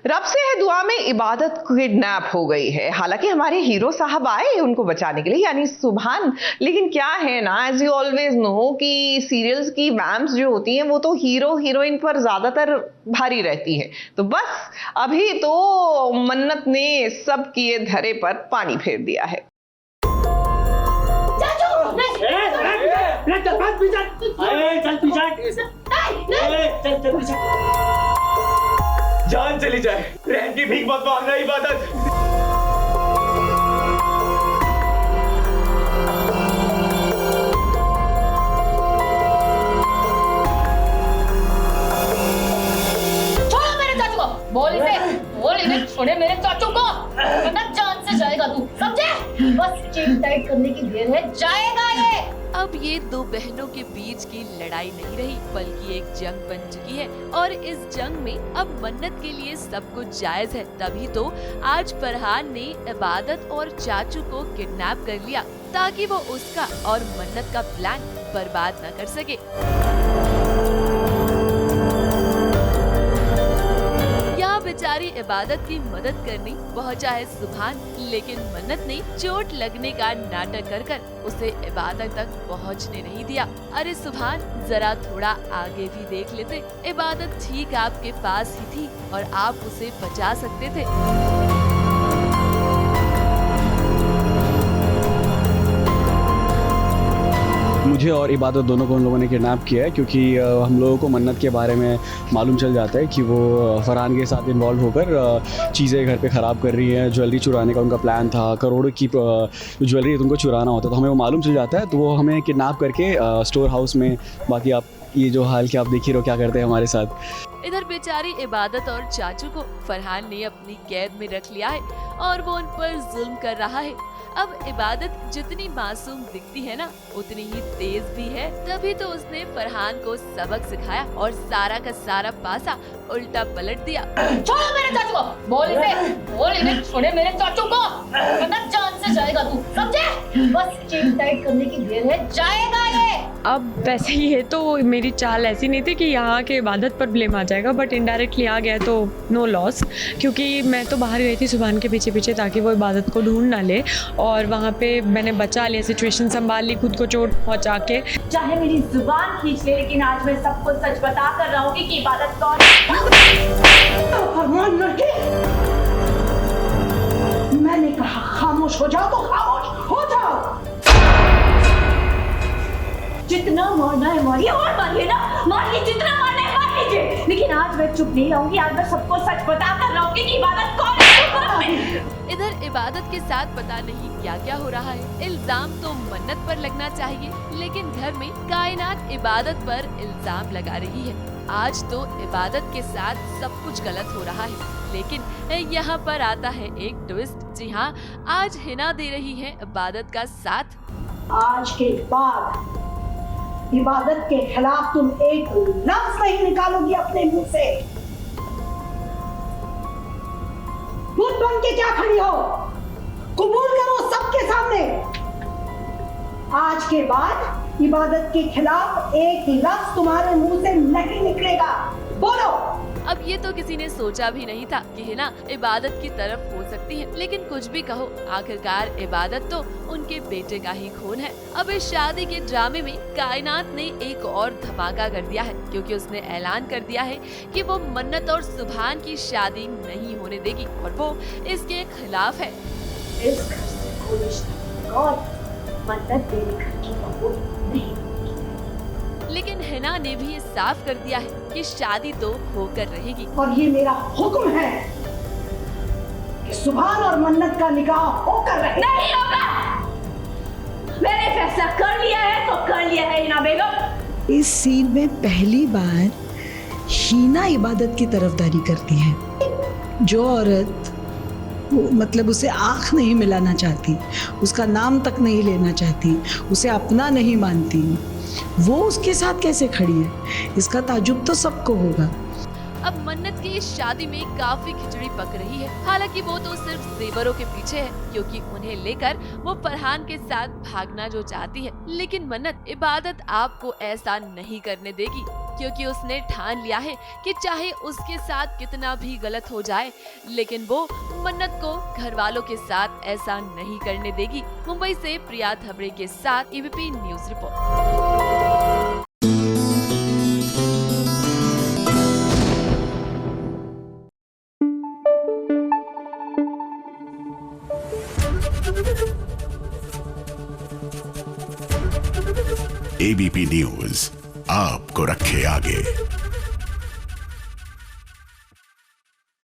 रब से है दुआ में इबादत किडनैप हो गई है। हालांकि हमारे हीरो साहब आए उनको बचाने के लिए, यानी सुभान। लेकिन क्या है ना, एज यू ऑलवेज नो कि सीरियल्स की वैम्स जो होती हैं वो तो हीरो हीरोइन पर ज्यादातर भारी रहती है। तो बस अभी तो मन्नत ने सब किए धरे पर पानी फेर दिया है। जान चली जाए, रहन की भीख मत मांगना इबादत। छोड़ो मेरे चाचू को। बोल इसे छोड़े मेरे चाचू को, वरना जान से जाएगा तू, समझे? बस चेन टाइट करने की देर है, जाएगा ये। अब ये दो बहनों के बीच की लड़ाई नहीं रही, बल्कि एक जंग बन चुकी है। और इस जंग में अब मन्नत के लिए सब कुछ जायज है। तभी तो आज फरहान ने इबादत और चाचू को किडनैप कर लिया, ताकि वो उसका और मन्नत का प्लान बर्बाद न कर सके। बेचारी इबादत की मदद करने पहुंचा है सुभान, लेकिन मन्नत ने चोट लगने का नाटक कर कर उसे इबादत तक पहुंचने नहीं दिया। अरे सुभान, जरा थोड़ा आगे भी देख लेते। इबादत ठीक आपके पास ही थी और आप उसे बचा सकते थे। मुझे और इबादत दोनों को उन लोगों ने किडनैप किया है, क्योंकि हम लोगों को मन्नत के बारे में मालूम चल जाता है कि वो फरहान के साथ इन्वॉल्व होकर चीज़ें घर पे ख़राब कर रही हैं। ज्वेलरी चुराने का उनका प्लान था, करोड़ों की ज्वेलरी उनको चुराना होता, तो हमें वो मालूम चल जाता है। तो वो हमें किडनैप करके स्टोर हाउस में, बाकी आप ये जो हाल के आप देख ही रहो क्या करते हैं हमारे साथ। इधर बेचारी इबादत और चाचू को फरहान ने अपनी कैद में रख लिया है और वो उन पर जुल्म कर रहा है। अब इबादत जितनी मासूम दिखती है ना, उतनी ही तेज भी है। तभी तो उसने फरहान को सबक सिखाया और सारा का सारा पासा उल्टा पलट दिया। छोड़ो मेरे चाचू को। बोल इसे छोड़े मेरे चाचू को, वरना जान से जाएगा तू, समझे? बस चेन टाइट करने की देर है, जाएगा ये। अब वैसे ये तो मेरी चाल ऐसी नहीं थी कि यहाँ के इबादत पर ब्लेम आ जाएगा, बट इनडायरेक्टली आ गया तो नो लॉस, क्योंकि मैं तो बाहर गई थी सुभान के पीछे पीछे ताकि वो इबादत को ढूंढ ना ले, और वहाँ पे मैंने बचा लिया, सिचुएशन संभाल ली, खुद को चोट पहुँचा के। चाहे मेरी जुबान खींच ले, लेकिन आज मैं सबको सच बता कर रहूंगी कि इबादत कौन। मैंने कहा खामोश हो जाओ तो खामोश हो जाओ। जितना मारना है मारिए, और मारिए ना, मारिए, जितना मारना है मार लीजिए, लेकिन आज मैं चुप नहीं रहूंगी। आज मैं सबको सच बता कर रहूंगी कि इबादत कौन है। इधर इबादत के साथ पता नहीं क्या क्या हो रहा है। इल्जाम तो मन्नत पर लगना चाहिए, लेकिन घर में कायनात इबादत पर इल्जाम लगा रही है। आज तो इबादत के साथ सब कुछ गलत हो रहा है, लेकिन यहाँ पर आता है एक ट्विस्ट। जी हाँ, आज हिना दे रही है इबादत का साथ। आज के बाद इबादत के खिलाफ तुम एक लफ्ज नहीं निकालोगी अपने मुंह से। भूत बन के क्या खड़ी हो? कबूल करो सबके सामने। आज के बाद इबादत के खिलाफ एक लफ्ज तुम्हारे मुंह से नहीं निकलेगा। बोलो। अब ये तो किसी ने सोचा भी नहीं था कि हिना इबादत की तरफ हो सकती है, लेकिन कुछ भी कहो, आखिरकार इबादत तो उनके बेटे का ही खून है। अब इस शादी के ड्रामे में कायनात ने एक और धमाका कर दिया है, क्योंकि उसने ऐलान कर दिया है कि वो मन्नत और सुभान की शादी नहीं होने देगी और वो इसके खिलाफ है। इस घर से कोई रिश्ता और मन्नत मेरे घर की बहू नहीं। लेकिन हिना ने भी साफ कर दिया है कि शादी तो होकर रहेगी। और ये मेरा हुक्म है कि सुभान और मन्नत का निकाह होकर रहे। नहीं होगा। मैंने फैसला कर लिया है तो कर लिया है हिना बेगम। इस सीन में पहली बार हिना इबादत की तरफदारी करती है। जो औरत मतलब उसे आँख नहीं मिलाना चाहती, उसका नाम तक नहीं लेना चाहती, उसे अपना नहीं मानती, वो उसके साथ कैसे खड़ी है, इसका ताजुब तो सबको होगा। अब मन्नत की इस शादी में काफी खिचड़ी पक रही है। हालांकि वो तो सिर्फ जेवरों के पीछे है, क्योंकि उन्हें लेकर वो फरहान के साथ भागना जो चाहती है। लेकिन मन्नत इबादत आपको ऐसा नहीं करने देगी, क्योंकि उसने ठान लिया है कि चाहे उसके साथ कितना भी गलत हो जाए, लेकिन वो मन्नत को घर वालों के साथ ऐसा नहीं करने देगी। मुंबई से प्रिया थबड़े के साथ ABP news report. ABP news आपको रखे आगे।